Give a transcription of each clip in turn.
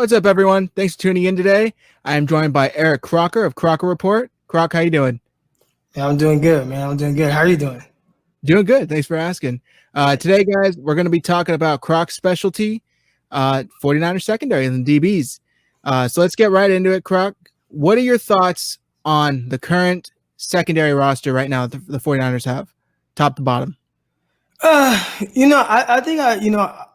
What's up, everyone? Thanks for tuning in today. I am joined by Eric Crocker of Crocker Report. Crock, how you doing? Yeah, I'm doing good, man. I'm doing good. How are you doing? Doing good. Thanks for asking. Today, guys, we're going to be talking about Crock's specialty, 49ers secondary and the DBs. So let's get right into it, Crock. What are your thoughts on the current secondary roster right now the 49ers have, top to bottom? I think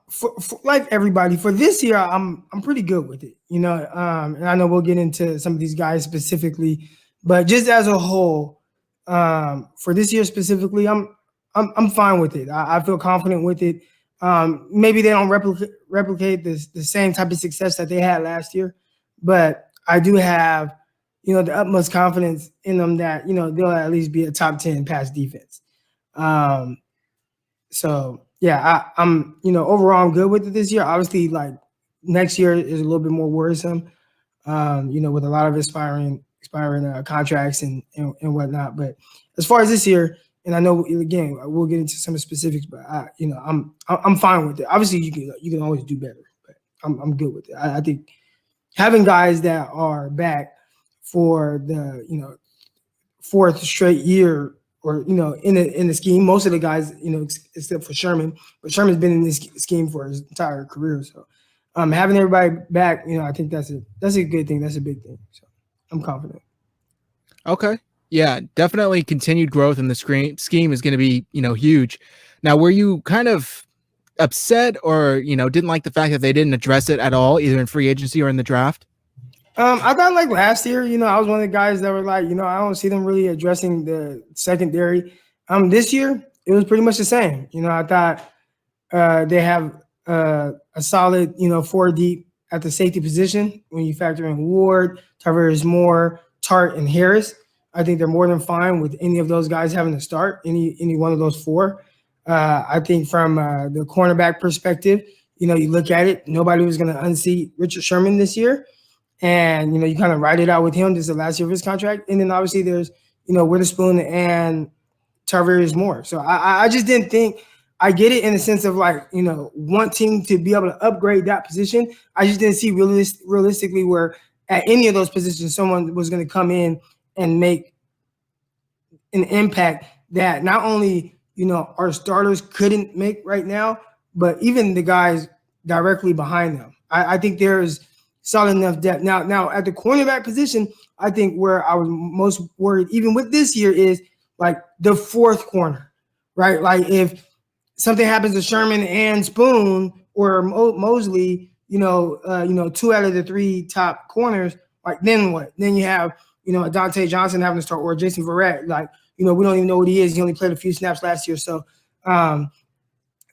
for like everybody for this year, I'm pretty good with it. And I know we'll get into some of these guys specifically, but just as a whole, for this year specifically, I'm fine with it. I feel confident with it. Maybe they don't replicate the same type of success that they had last year, but I do have the utmost confidence in them that they'll at least be a top 10 pass defense. So yeah, I'm overall I'm good with it this year. Obviously, like next year is a little bit more worrisome, with a lot of expiring contracts and whatnot. But as far as this year, and I know again we'll get into some of the specifics, but I'm fine with it. Obviously, you can always do better, but I'm good with it. I think having guys that are back for the fourth straight year, or in the scheme, most of the guys, except for Sherman, but Sherman's been in this scheme for his entire career. So having everybody back, I think that's a good thing. That's a big thing. So I'm confident. Okay. Yeah, definitely continued growth in the scheme is going to be, huge. Now, were you kind of upset or, didn't like the fact that they didn't address it at all, either in free agency or in the draft? I thought like last year, I was one of the guys that were like, I don't see them really addressing the secondary. This year it was pretty much the same. I thought they have a solid, 4 deep at the safety position when you factor in Ward, Tavares Moore, Tart, and Harris. I think they're more than fine with any of those guys having to start, any one of those 4. I think from the cornerback perspective, you look at it, nobody was going to unseat Richard Sherman this year. And, you kind of ride it out with him. This is the last year of his contract. And then obviously there's, Witherspoon and Tavares Moore. So I just didn't think – I get it in the sense of like, wanting to be able to upgrade that position. I just didn't see realistically where at any of those positions someone was going to come in and make an impact that not only, our starters couldn't make right now, but even the guys directly behind them. I think there's – solid enough depth. Now at the cornerback position, I think where I was most worried, even with this year, is like the 4th corner, right? Like if something happens to Sherman and Spoon or Mosley, 2 out of the 3 top corners, like then what? Then you have, Dante Johnson having to start, or Jason Verrett. Like, we don't even know what he is. He only played a few snaps last year. So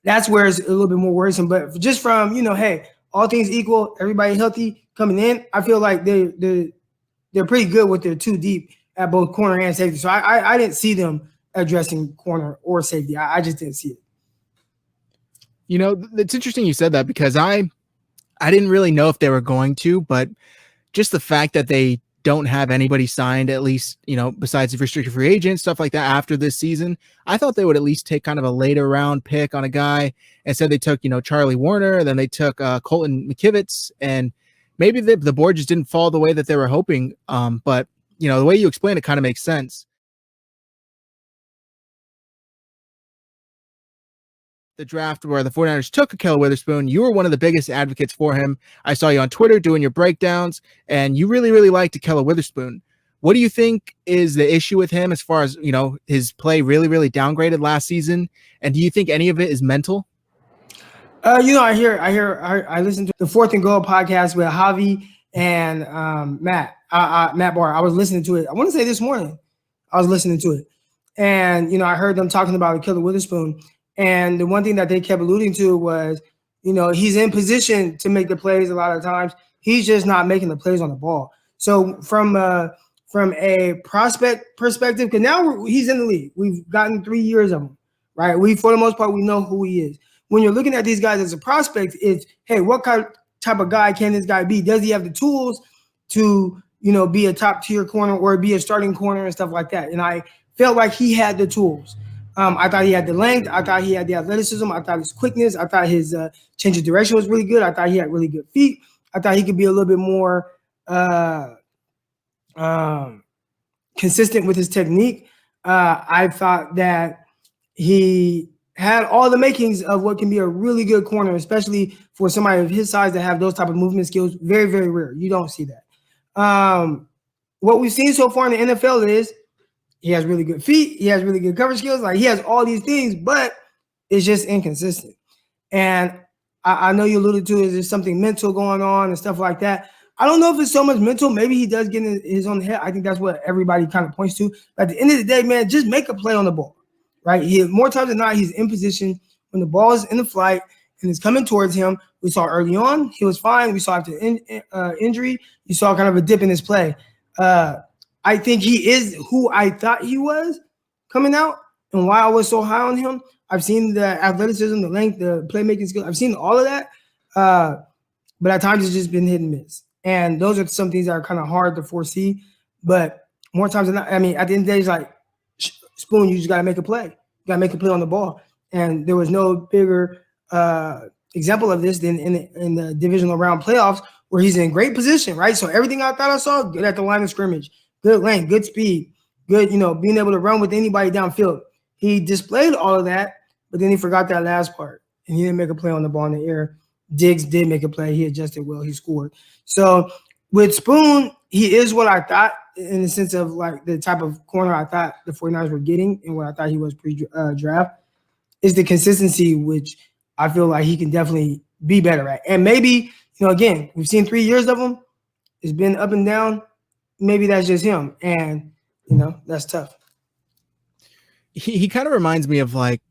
that's where it's a little bit more worrisome. But just from, hey, all things equal, everybody healthy coming in, I feel like they're pretty good with their 2 deep at both corner and safety. So I didn't see them addressing corner or safety. I just didn't see it. It's interesting you said that because I didn't really know if they were going to, but just the fact that they don't have anybody signed, at least, besides the restricted free agent, stuff like that after this season, I thought they would at least take kind of a later round pick on a guy. Instead, they took, Charlie Warner, then they took Colton McKivitz, and maybe the board just didn't fall the way that they were hoping. But, the way you explain it kind of makes sense. The draft where the 49ers took Ahkello Witherspoon, you were one of the biggest advocates for him. I saw you on Twitter doing your breakdowns, and you really, really liked Ahkello Witherspoon. What do you think is the issue with him as far as, his play really, really downgraded last season? And do you think any of it is mental? I listened to the 4th and Goal podcast with Javi and Matt Barr. I was listening to it. I want to say this morning I was listening to it. And, I heard them talking about Ahkello Witherspoon. And the one thing that they kept alluding to was, he's in position to make the plays a lot of times. He's just not making the plays on the ball. So from a prospect perspective, because now he's in the league. We've gotten 3 years of him, right? For the most part, we know who he is. When you're looking at these guys as a prospect, it's, hey, what type of guy can this guy be? Does he have the tools to, be a top tier corner or be a starting corner and stuff like that? And I felt like he had the tools. I thought he had the length. I thought he had the athleticism. I thought his quickness. I thought his change of direction was really good. I thought he had really good feet. I thought he could be a little bit more consistent with his technique. I thought that he had all the makings of what can be a really good corner, especially for somebody of his size to have those type of movement skills. Very, very rare. You don't see that. What we've seen so far in the NFL is he has really good feet. He has really good coverage skills. Like, he has all these things, but it's just inconsistent. And I know you alluded to, is there something mental going on and stuff like that? I don't know if it's so much mental. Maybe he does get in his own head. I think that's what everybody kind of points to. But at the end of the day, man, just make a play on the ball, right? More times than not, he's in position when the ball is in the flight and it's coming towards him. We saw early on, he was fine. We saw after injury, you saw kind of a dip in his play. I think he is who I thought he was coming out, and why I was so high on him. I've seen the athleticism, the length, the playmaking skills. I've seen all of that, but at times it's just been hit and miss. And those are some things that are kind of hard to foresee. But more times than not, I mean, at the end of the day, it's like, Spoon, you just got to make a play. You got to make a play on the ball. And there was no bigger example of this than in the divisional round playoffs, where he's in great position, right? So everything I thought I saw, good at the line of scrimmage, good length, good speed, good, being able to run with anybody downfield. He displayed all of that, but then he forgot that last part, and he didn't make a play on the ball in the air. Diggs did make a play. He adjusted well. He scored. So with Spoon, he is what I thought, in the sense of like the type of corner I thought the 49ers were getting and what I thought he was pre-draft, is the consistency, which I feel like he can definitely be better at. And maybe, again, we've seen 3 years of him. It's been up and down. Maybe that's just him. And, that's tough. He kind of reminds me of like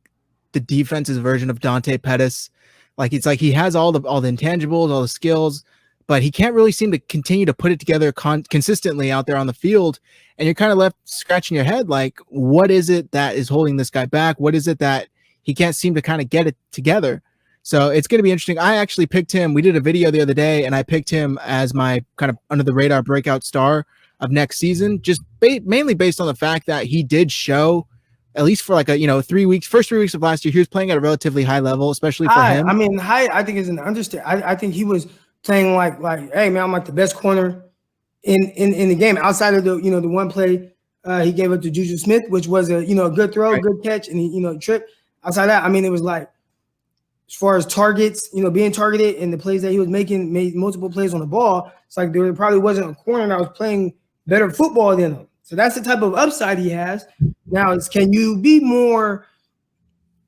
the defense's version of Dante Pettis. Like, it's like he has all the intangibles, all the skills, but he can't really seem to continue to put it together consistently out there on the field. And you're kind of left scratching your head, like, what is it that is holding this guy back? What is it that he can't seem to kind of get it together? So it's going to be interesting. I actually picked him. We did a video the other day, and I picked him as my kind of under the radar breakout star of next season, just mainly based on the fact that he did show, at least for like a 3 weeks, first 3 weeks of last year, he was playing at a relatively high level, especially for him. I mean, high, I think is an understatement. I think he was playing like, hey man, I'm like the best corner in the game, outside of the the one play he gave up to Juju Smith, which was a good throw, right, good catch, and he tripped. Outside of that, I mean, it was like, as far as targets, being targeted and the plays that he was making, made multiple plays on the ball. It's like there probably wasn't a corner that was playing better football than him. So that's the type of upside he has. Now, can you be more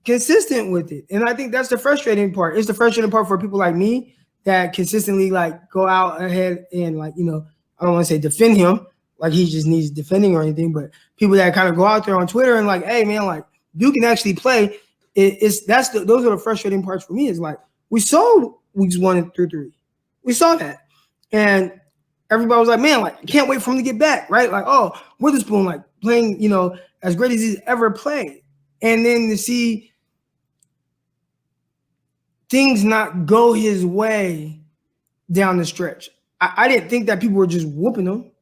consistent with it? And I think that's the frustrating part. It's the frustrating part for people like me that consistently like go out ahead and like, I don't want to say defend him, like he just needs defending or anything, but people that kind of go out there on Twitter and like, hey man, like you can actually play. Those are the frustrating parts for me. Is like, we saw weeks 1 through 3. We saw that. And everybody was like, man, like, I can't wait for him to get back, right? Like, oh, Witherspoon, like, playing, as great as he's ever played. And then to see things not go his way down the stretch. I didn't think that people were just whooping him.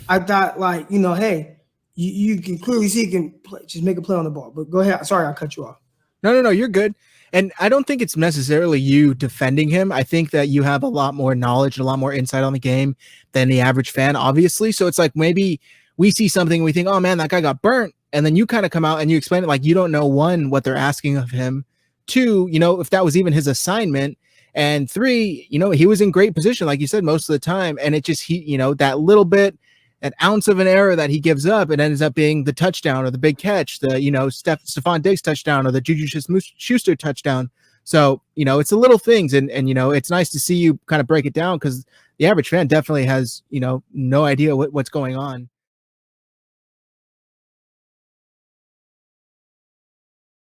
I thought, like, hey, you can clearly see he can play, just make a play on the ball. But go ahead. Sorry, I cut you off. No, you're good. And I don't think it's necessarily you defending him. I think that you have a lot more knowledge and a lot more insight on the game than the average fan, obviously. So it's like, maybe we see something, we think, oh man, that guy got burnt. And then you kind of come out and you explain it like you don't know, 1, what they're asking of him, 2, if that was even his assignment, and 3, he was in great position, like you said, most of the time. And it just, that little bit, an ounce of an error that he gives up, it ends up being the touchdown or the big catch, the, Stephon Diggs touchdown or the Juju Smith-Schuster touchdown. So, it's the little things. And, it's nice to see you kind of break it down, because the average fan definitely has, no idea what's going on.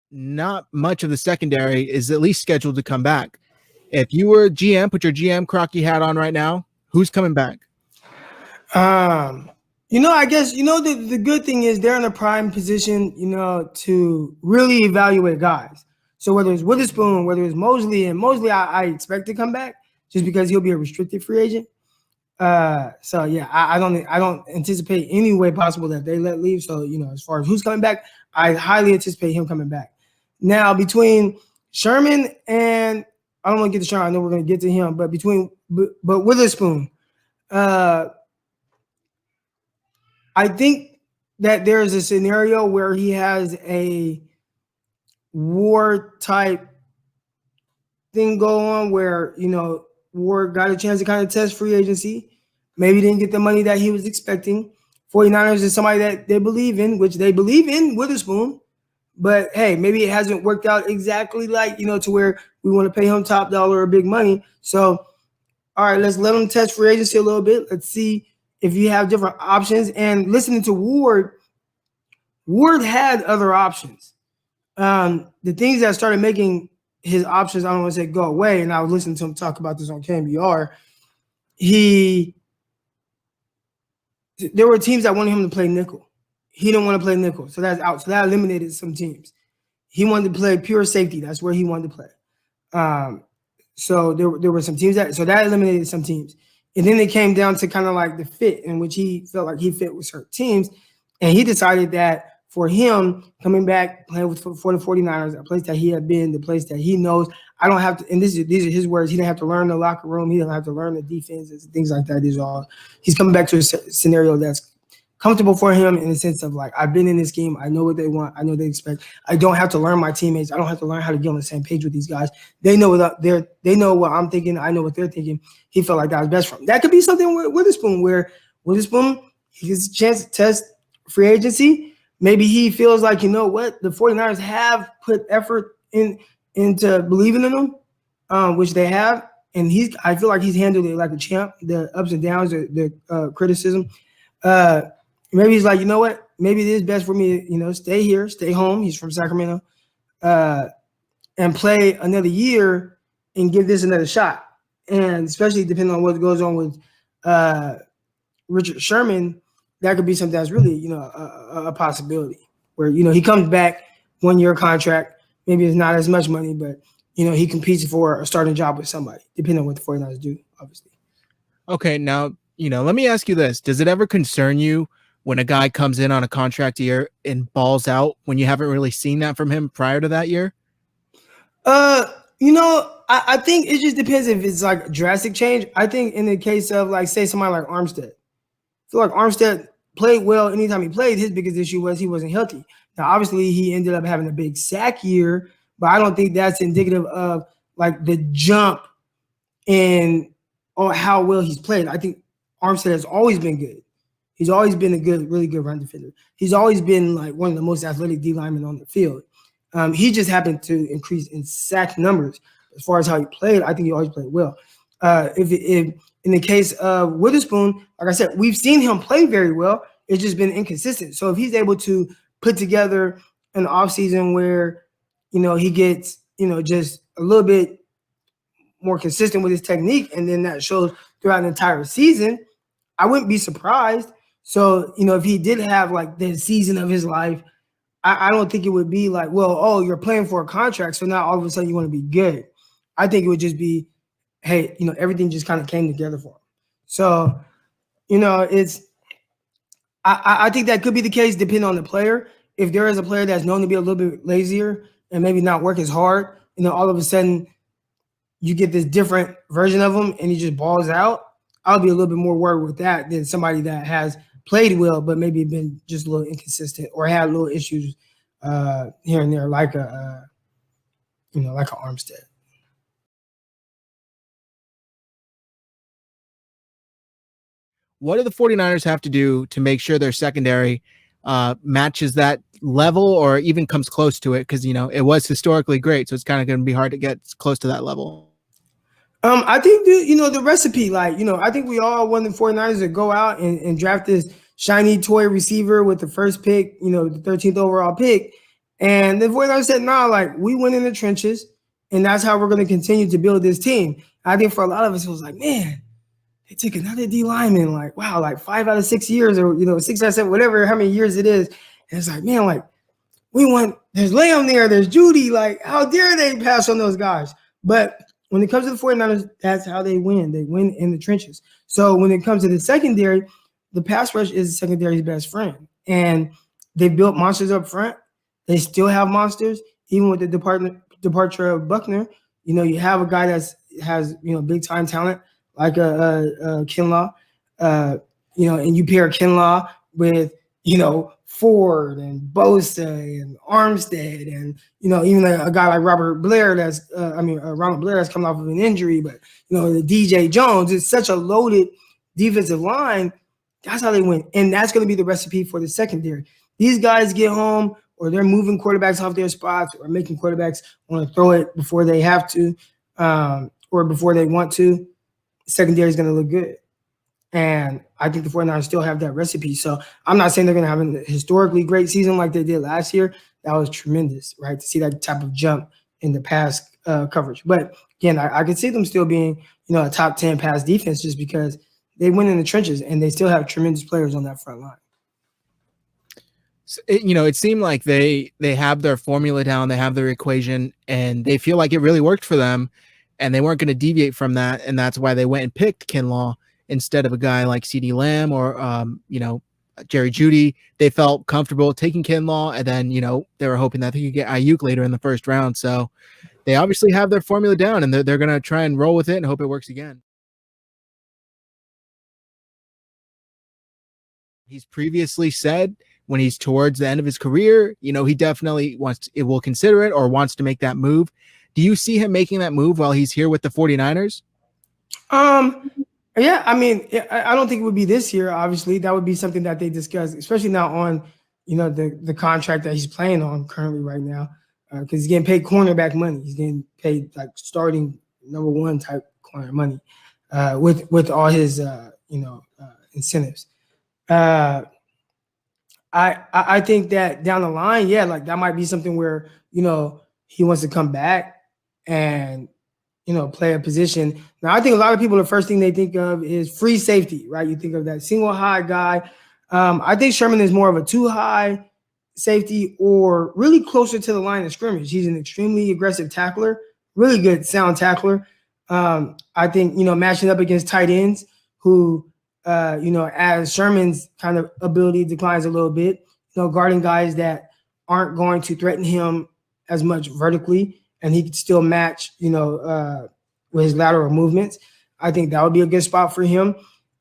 Not much of the secondary is at least scheduled to come back. If you were GM, put your GM Crocky hat on right now. Who's coming back? I guess, the good thing is they're in a prime position, to really evaluate guys. So whether it's Witherspoon, whether it's Mosley, and Mosley, I expect to come back just because he'll be a restricted free agent. So yeah, I don't anticipate any way possible that they let leave. So, as far as who's coming back, I highly anticipate him coming back. Now, between Sherman and I don't want to get to Sherm. I know we're going to get to him, but Witherspoon, I think that there's a scenario where he has a War type thing go on where, War got a chance to kind of test free agency. Maybe didn't get the money that he was expecting. 49ers is somebody that they believe in, which they believe in Witherspoon. But hey, maybe it hasn't worked out exactly like, to where we want to pay him top dollar or big money. So, all right, let's let him test free agency a little bit. Let's see if you have different options. And listening to Ward had other options. The things that started making his options, I don't want to say go away, and I was listening to him talk about this on KMBR. There were teams that wanted him to play nickel. He didn't want to play nickel, so that's out. So that eliminated some teams. He wanted to play pure safety. That's where he wanted to play. So there were some teams that eliminated some teams. And then it came down to kind of like the fit in which he felt like he fit with certain teams. And he decided that for him, coming back, playing for the 49ers, a place that he had been, the place that he knows, I don't have to, and these are his words, he didn't have to learn the locker room, he didn't have to learn the defenses and things like that. He's coming back to a scenario that's comfortable for him in the sense of like, I've been in this game, I know what they want, I know what they expect. I don't have to learn my teammates, I don't have to learn how to get on the same page with these guys. They know what I'm thinking, I know what they're thinking. He felt like that was best for him. That could be something with Witherspoon, where Witherspoon, he gets a chance to test free agency. Maybe he feels like, the 49ers have put effort into believing in him, which they have. And I feel like he's handled it like a champ, the ups and downs, the criticism. Maybe he's like, maybe it is best for me to, stay here, stay home. He's from Sacramento, and play another year and give this another shot. And especially depending on what goes on with Richard Sherman, that could be something that's really, a possibility where, he comes back 1 year contract. Maybe it's not as much money, but, he competes for a starting job with somebody, depending on what the 49ers do, obviously. Okay, now, let me ask you this. Does it ever concern you when a guy comes in on a contract year and balls out when you haven't really seen that from him prior to that year? I think it just depends if it's like a drastic change. I think in the case of like, say somebody like Armstead, I feel like Armstead played well anytime he played. His biggest issue was he wasn't healthy. Now, obviously, he ended up having a big sack year, but I don't think that's indicative of like the jump in how well he's played. I think Armstead has always been good. He's always been a really good run defender. He's always been like one of the most athletic D linemen on the field. He just happened to increase in sack numbers. As far as how he played, I think he always played well. If in the case of Witherspoon, like I said, we've seen him play very well. It's just been inconsistent. So if he's able to put together an offseason where, he gets, just a little bit more consistent with his technique, and then that shows throughout an entire season, I wouldn't be surprised. So, if he did have like the season of his life, I don't think it would be like, well, you're playing for a contract, so now all of a sudden you want to be good. I think it would just be, hey, everything just kind of came together for him. So, I think that could be the case depending on the player. If there is a player that's known to be a little bit lazier and maybe not work as hard, all of a sudden you get this different version of him and he just balls out, I'll be a little bit more worried with that than somebody that has played well but maybe been just a little inconsistent or had little issues here and there, like a Armstead. What do the 49ers have to do to make sure their secondary matches that level or even comes close to it? Because, it was historically great, so it's kind of going to be hard to get close to that level. I think, the recipe, I think we all want the 49ers to go out and draft this shiny toy receiver with the first pick, the 13th overall pick. And the 49ers said, we went in the trenches, and that's how we're going to continue to build this team. I think for a lot of us, it was like, man, they took another D lineman, like, wow, like 5 out of 6 years or, 6 out of 7, whatever, how many years it is. And it's like, man, like, there's Lamb there, there's Judy, like, how dare they pass on those guys? But when it comes to the 49ers, that's how they win. They win in the trenches. So when it comes to the secondary, the pass rush is the secondary's best friend. And they built monsters up front. They still have monsters, even with the departure of Buckner. You know, you have a guy has big time talent like a Kinlaw, you know, and you pair Kinlaw with Ford and Bosa and Armstead and even a guy like Robert Blair Ronald Blair that's coming off of an injury, but the DJ Jones is such a loaded defensive line. That's how they win, and that's going to be the recipe for the secondary. These guys get home, or they're moving quarterbacks off their spots, or making quarterbacks want to throw it before they have to, or before they want to. Secondary is going to look good. And I think the 49ers still have that recipe. So I'm not saying they're going to have a historically great season like they did last year. That was tremendous, right, to see that type of jump in the pass coverage. But, again, I could see them still being, a top 10 pass defense just because they win in the trenches and they still have tremendous players on that front line. It seemed like they have their formula down, they have their equation, and they feel like it really worked for them, and they weren't going to deviate from that, and that's why they went and picked Kinlaw instead of a guy like CeeDee Lamb or Jerry Jeudy. They felt comfortable taking Kinlaw, and then they were hoping that they could get Ayuk later in the first round. So they obviously have their formula down, and they're going to try and roll with it and hope it works again. He's previously said when he's towards the end of his career, he definitely will consider it or wants to make that move. Do you see him making that move while he's here with the 49ers? Yeah, I mean, I don't think it would be this year. Obviously, that would be something that they discuss, especially now on, the contract that he's playing on currently right now, because he's getting paid cornerback money. He's getting paid like starting number one type corner money, with all his incentives. I think that down the line, yeah, like that might be something where he wants to come back and play a position. Now, I think a lot of people, the first thing they think of is free safety, right? You think of that single high guy. I think Sherman is more of a two high safety or really closer to the line of scrimmage. He's an extremely aggressive tackler, really good sound tackler. I think, matching up against tight ends who, as Sherman's kind of ability declines a little bit, guarding guys that aren't going to threaten him as much vertically, and he could still match, with his lateral movements. I think that would be a good spot for him.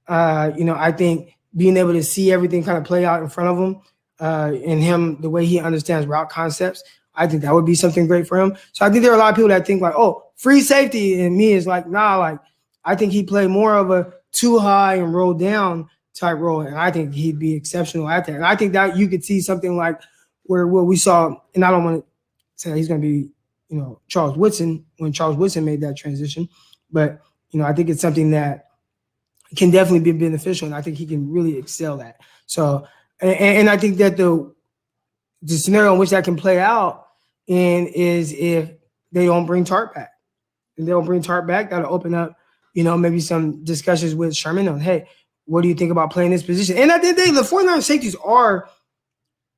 I think being able to see everything kind of play out in front of him, and him, the way he understands route concepts, I think that would be something great for him. So I think there are a lot of people that think like, oh, free safety, and me is like, nah, like I think he'd play more of a too high and roll down type role, and I think he'd be exceptional at that. And I think that you could see something like where what we saw, and I don't want to say he's going to be, Charles Woodson when Charles Woodson made that transition, but I think it's something that can definitely be beneficial, and I think he can really excel at. So, and I think that the scenario in which that can play out in is if they don't bring Tart back. If they don't bring Tart back, that'll open up, maybe some discussions with Sherman on, hey, what do you think about playing this position? And I think the 49ers safeties are,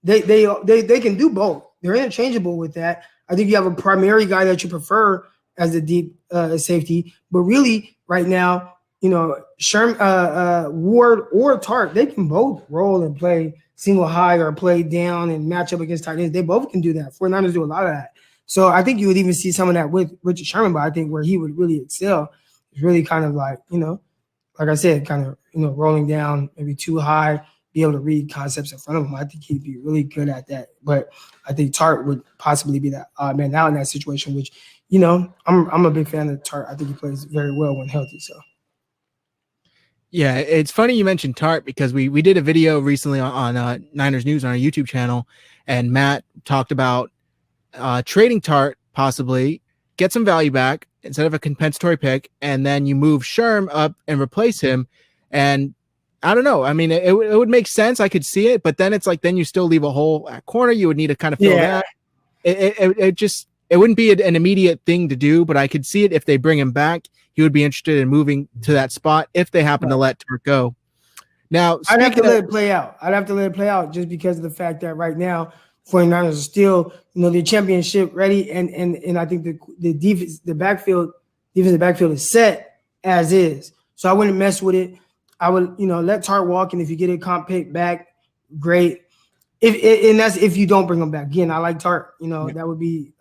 they can do both. They're interchangeable with that. I think you have a primary guy that you prefer as a deep safety, but really right now, Sherm, Ward or Tart, they can both roll and play single high or play down and match up against tight ends. They both can do that. 49ers do a lot of that. So I think you would even see some of that with Richard Sherman, but I think where he would really excel is really kind of like, like I said, kind of, rolling down maybe too high, be able to read concepts in front of him. I think he'd be really good at that. But I think Tart would possibly be that odd man out in that situation, which, I'm a big fan of Tart. I think he plays very well when healthy. So. Yeah, it's funny you mentioned Tart because we did a video recently on Niners News on our YouTube channel, and Matt talked about trading Tart possibly, get some value back instead of a compensatory pick, and then you move Sherm up and replace him. And I don't know. I mean, it would make sense. I could see it, but then it's like then you still leave a hole at corner. You would need to kind of fill that. It wouldn't be an immediate thing to do, but I could see it if they bring him back. He would be interested in moving to that spot if they happen to let Tart go. Now, I'd have to let it play out. I'd have to let it play out just because of the fact that right now 49ers are still, the championship ready, and I think the defensive backfield is set as is. So I wouldn't mess with it. I would, let Tart walk, and if you get a comp pick back, great. And that's if you don't bring him back. Again, I like Tart. That would be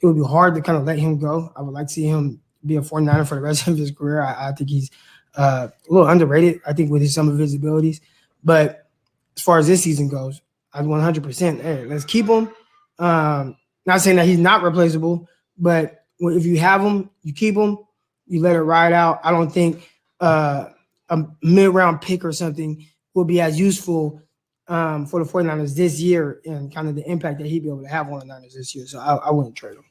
it it would be hard to kind of let him go. I would like to see him be a 49er for the rest of his career. I think he's a little underrated, I think, with some of his abilities. But as far as this season goes, I'm 100%. Hey, let's keep him. Not saying that he's not replaceable, but if you have him, you keep him, you let it ride out. I don't think a mid-round pick or something will be as useful for the 49ers this year and kind of the impact that he'd be able to have on the Niners this year. So I wouldn't trade him.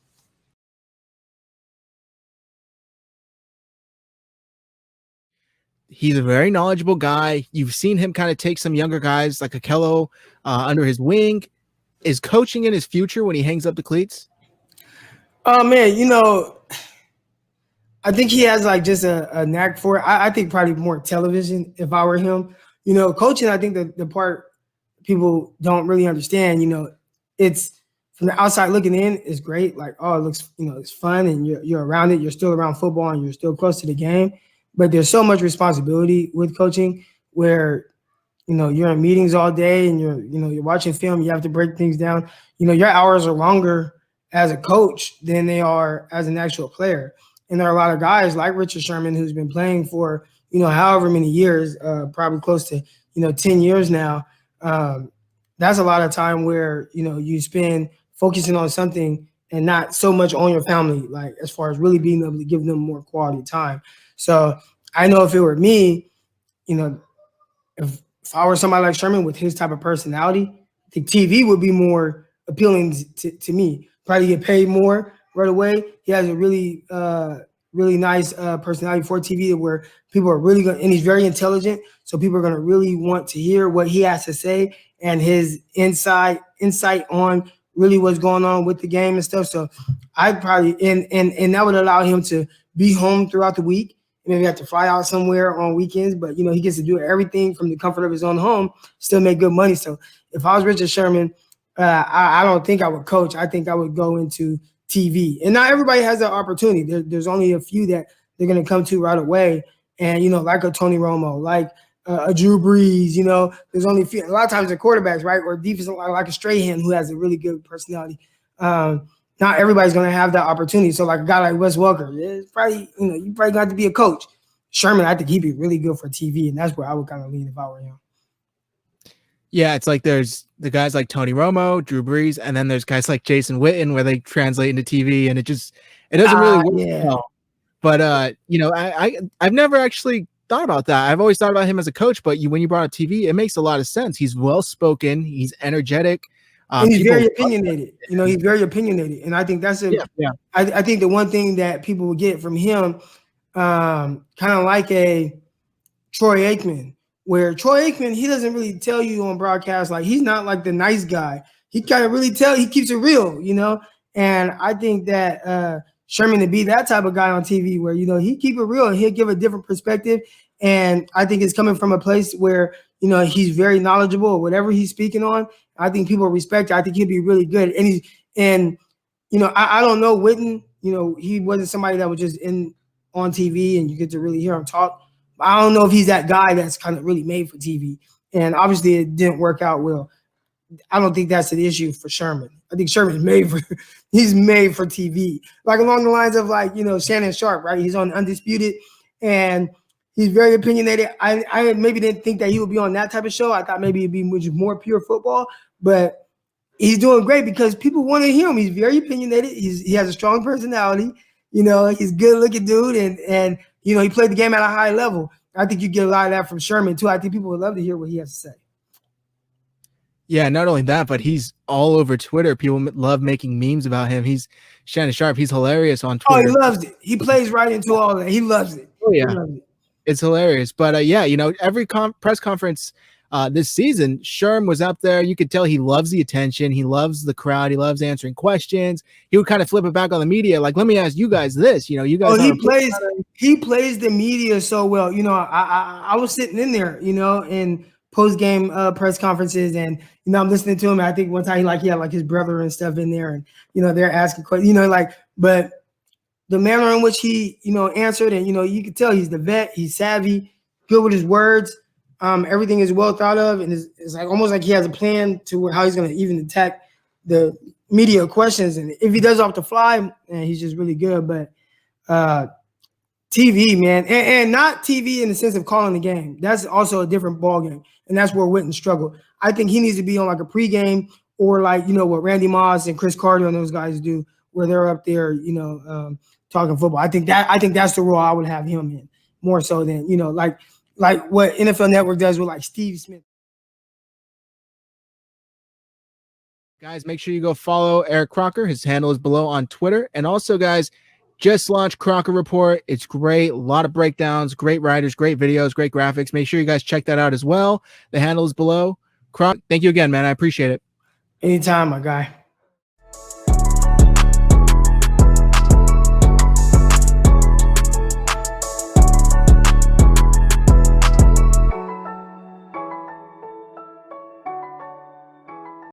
He's a very knowledgeable guy. You've seen him kind of take some younger guys like Akello under his wing. Is coaching in his future when he hangs up the cleats? Oh, man, I think he has like just a knack for it. I think probably more television if I were him. Coaching, I think the part people don't really understand, it's from the outside looking in is great. Like, oh, it looks, it's fun and you're around it. You're still around football and you're still close to the game. But there's so much responsibility with coaching where, you're in meetings all day and you're watching film. You have to break things down. Your hours are longer as a coach than they are as an actual player. And there are a lot of guys like Richard Sherman who's been playing for, however many years, probably close to, 10 years now. That's a lot of time where, you spend focusing on something and not so much on your family, like as far as really being able to give them more quality time. So I know if it were me, if I were somebody like Sherman with his type of personality, I think TV would be more appealing to me. Probably get paid more right away. He has a really nice personality for TV where people are really going, and he's very intelligent. So people are going to really want to hear what he has to say and his insight on really what's going on with the game and stuff. So I'd probably, and that would allow him to be home throughout the week. Maybe have to fly out somewhere on weekends, but he gets to do everything from the comfort of his own home, still make good money. So if I was Richard Sherman, I don't think I would coach. I think I would go into TV. And not everybody has that opportunity. There's only a few that they're going to come to right away. And, like a Tony Romo, like a Drew Brees, there's only a few. A lot of times the quarterbacks, right, or defense like a Strahan who has a really good personality. Not everybody's going to have that opportunity. So like a guy like Wes Welker, it's probably, you probably got to be a coach. Sherman, I think he'd be really good for TV. And that's where I would kind of lean if I were him. Yeah, it's like there's the guys like Tony Romo, Drew Brees, and then there's guys like Jason Witten where they translate into TV and it doesn't really work well. But I've never actually thought about that. I've always thought about him as a coach, but when you brought up TV, it makes a lot of sense. He's well spoken, he's energetic. And he's very opinionated. He's very opinionated. And I think that's I think the one thing that people will get from him, kind of like a Troy Aikman, where Troy Aikman, he doesn't really tell you on broadcast, like he's not like the nice guy. He kind of really he keeps it real, And I think that Sherman to be that type of guy on TV where, he keep it real and he'll give a different perspective. And I think it's coming from a place where, he's very knowledgeable of whatever he's speaking on. I think people respect it. I think he'll be really good. And I don't know Witten, he wasn't somebody that was just on TV and you get to really hear him talk. I don't know if he's that guy that's kind of really made for TV. And obviously it didn't work out well. I don't think that's an issue for Sherman. I think Sherman's he's made for TV. Like along the lines of like, Shannon Sharp, right? He's on Undisputed and he's very opinionated. I maybe didn't think that he would be on that type of show. I thought maybe it'd be more pure football, but he's doing great because people want to hear him. He's very opinionated. He has a strong personality. He's a good looking dude and he played the game at a high level. I think you get a lot of that from Sherman too. I think people would love to hear what he has to say. Yeah, not only that, but he's all over Twitter. People love making memes about him. He's Shannon Sharp. He's hilarious on Twitter. Oh, he loves it. He plays right into all that. He loves it. Oh, yeah. It's hilarious. But every press conference this season, Sherm was up there. You could tell he loves the attention. He loves the crowd. He loves answering questions. He would kind of flip it back on the media. Like, let me ask you guys this. You guys. He plays the media so well. I was sitting in there, in post-game press conferences and, I'm listening to him. And I think one time he had like his brother and stuff in there and, they're asking questions, but the manner in which he, answered and, you could tell he's the vet, he's savvy, good with his words. Everything is well thought of. And it's like almost like he has a plan to how he's going to even attack the media questions, and if he does off the fly, man, he's just really good. But TV, man, and not TV in the sense of calling the game. That's also a different ball game, and that's where Witten struggled. I think he needs to be on like a pregame or like what Randy Moss and Chris Carter and those guys do, where they're up there, talking football. I think that's the role I would have him in more so than like what NFL Network does with like Steve Smith. Guys, make sure you go follow Eric Crocker. His handle is below on Twitter. And also, guys, just launched Crocker Report. It's great. A lot of breakdowns, great writers, great videos, great graphics. Make sure you guys check that out as well. The handle is below. Croc, thank you again, man. I appreciate it. Anytime, my guy.